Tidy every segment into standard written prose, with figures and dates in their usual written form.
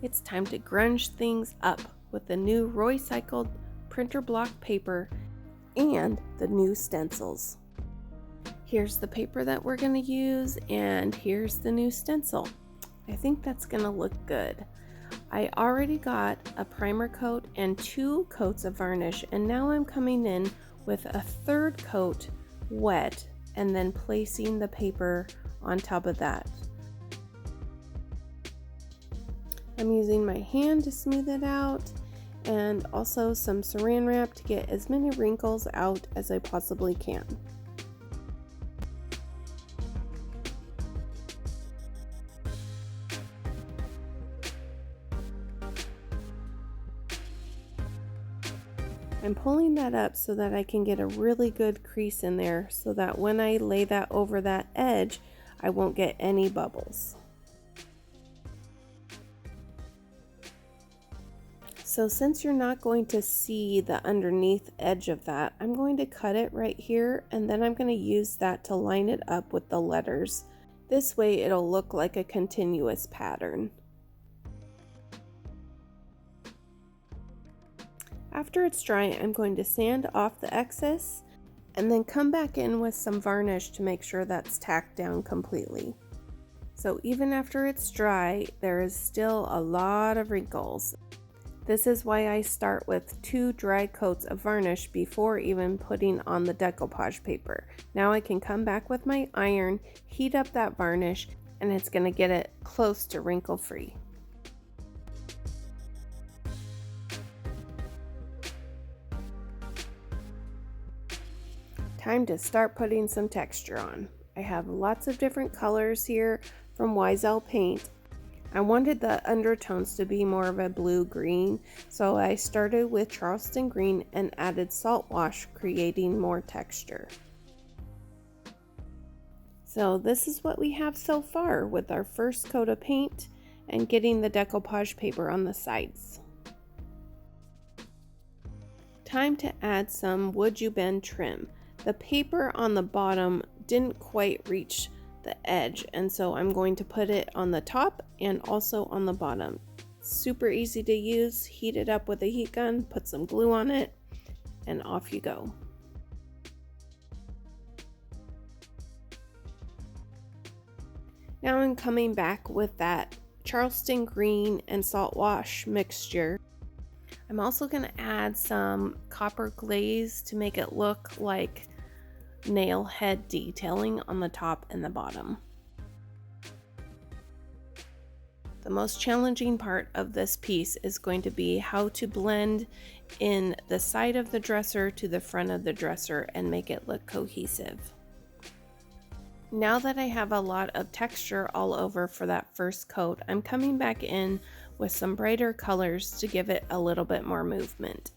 It's time to grunge things up with the new ROYCYCLED printer block paper and the new stencils. Here's the paper that we're going to use, and here's the new stencil. I think that's going to look good. I already got a primer coat and 2 coats of varnish, and now I'm coming in with a 3rd coat wet and then placing the paper on top of that. I'm using my hand to smooth it out, and also some saran wrap to get as many wrinkles out as I possibly can. I'm pulling that up so that I can get a really good crease in there so that when I lay that over that edge, I won't get any bubbles. So since you're not going to see the underneath edge of that, I'm going to cut it right here, and then I'm going to use that to line it up with the letters. This way it'll look like a continuous pattern. After it's dry, I'm going to sand off the excess and then come back in with some varnish to make sure that's tacked down completely. So even after it's dry, there is still a lot of wrinkles. This is why I start with 2 dry coats of varnish before even putting on the decoupage paper. Now I can come back with my iron, heat up that varnish, and it's going to get it close to wrinkle free. Time to start putting some texture on. I have lots of different colors here from YSL paint. I wanted the undertones to be more of a blue-green, so I started with Charleston green and added SALTWASH, creating more texture. So this is what we have so far with our first coat of paint and getting the decoupage paper on the sides. Time to add some Would You Bend trim. The paper on the bottom didn't quite reach the edge, and so I'm going to put it on the top and also on the bottom. Super easy to use. Heat it up with a heat gun, put some glue on it, and off you go. Now I'm coming back with that Charleston green and SALTWASH mixture. I'm also going to add some copper glaze to make it look like nail head detailing on the top and the bottom. The most challenging part of this piece is going to be how to blend in the side of the dresser to the front of the dresser and make it look cohesive. Now that I have a lot of texture all over for that first coat, I'm coming back in with some brighter colors to give it a little bit more movement.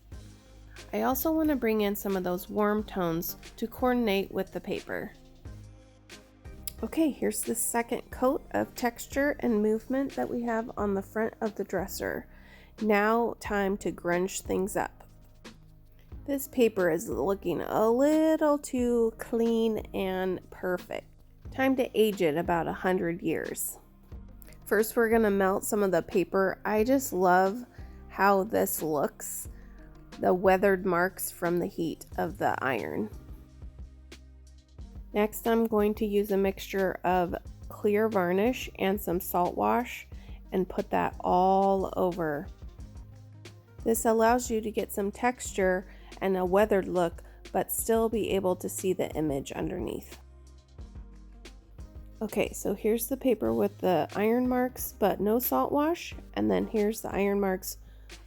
I also want to bring in some of those warm tones to coordinate with the paper. Okay, here's the second coat of texture and movement that we have on the front of the dresser. Now time to grunge things up. This paper is looking a little too clean and perfect. Time to age it about 100 years. First, we're going to melt some of the paper. I just love how this looks, the weathered marks from the heat of the iron. Next, I'm going to use a mixture of clear varnish and some SALTWASH and put that all over. This allows you to get some texture and a weathered look, but still be able to see the image underneath. Okay, so here's the paper with the iron marks but no SALTWASH, and then here's the iron marks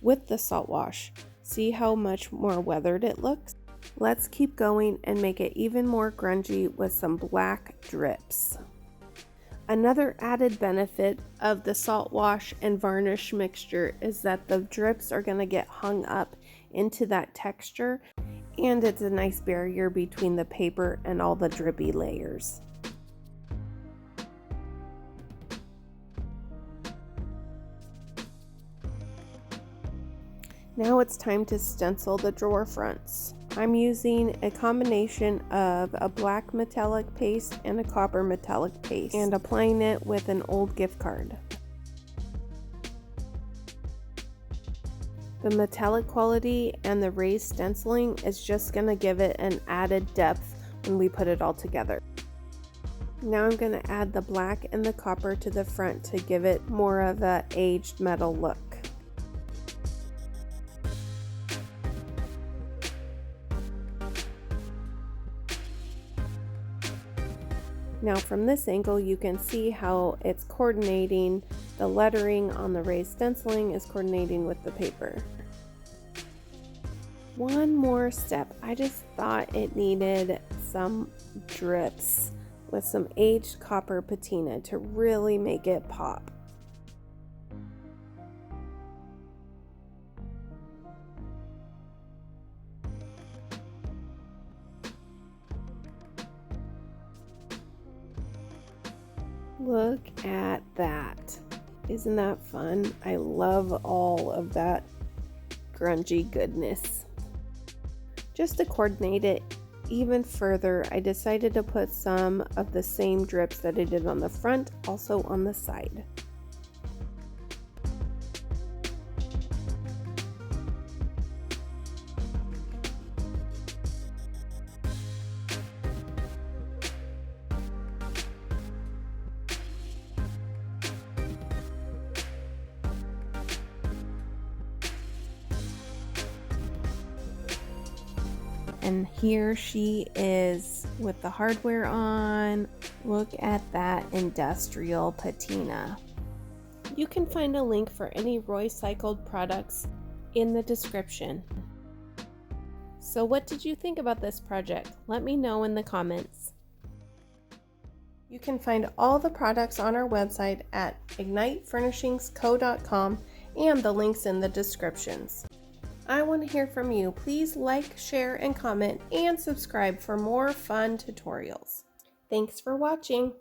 with the SALTWASH. See how much more weathered it looks? Let's keep going and make it even more grungy with some black drips. Another added benefit of the SALTWASH and varnish mixture is that the drips are going to get hung up into that texture, and it's a nice barrier between the paper and all the drippy layers. Now it's time to stencil the drawer fronts. I'm using a combination of a black metallic paste and a copper metallic paste and applying it with an old gift card. The metallic quality and the raised stenciling is just going to give it an added depth when we put it all together. Now I'm going to add the black and the copper to the front to give it more of an aged metal look. Now from this angle you can see how it's coordinating. The lettering on the raised stenciling is coordinating with the paper. One more step. I just thought it needed some drips with some aged copper patina to really make it pop. Look at that. Isn't that fun? I love all of that grungy goodness. Just to coordinate it even further, I decided to put some of the same drips that I did on the front also on the side. And here she is with the hardware on. Look at that industrial patina. You can find a link for any ROYCYCLED products in the description. So what did you think about this project? Let me know in the comments. You can find all the products on our website at ignitefurnishings.co.com and the links in the descriptions. I want to hear from you. Please like, share, and comment, and subscribe for more fun tutorials. Thanks for watching.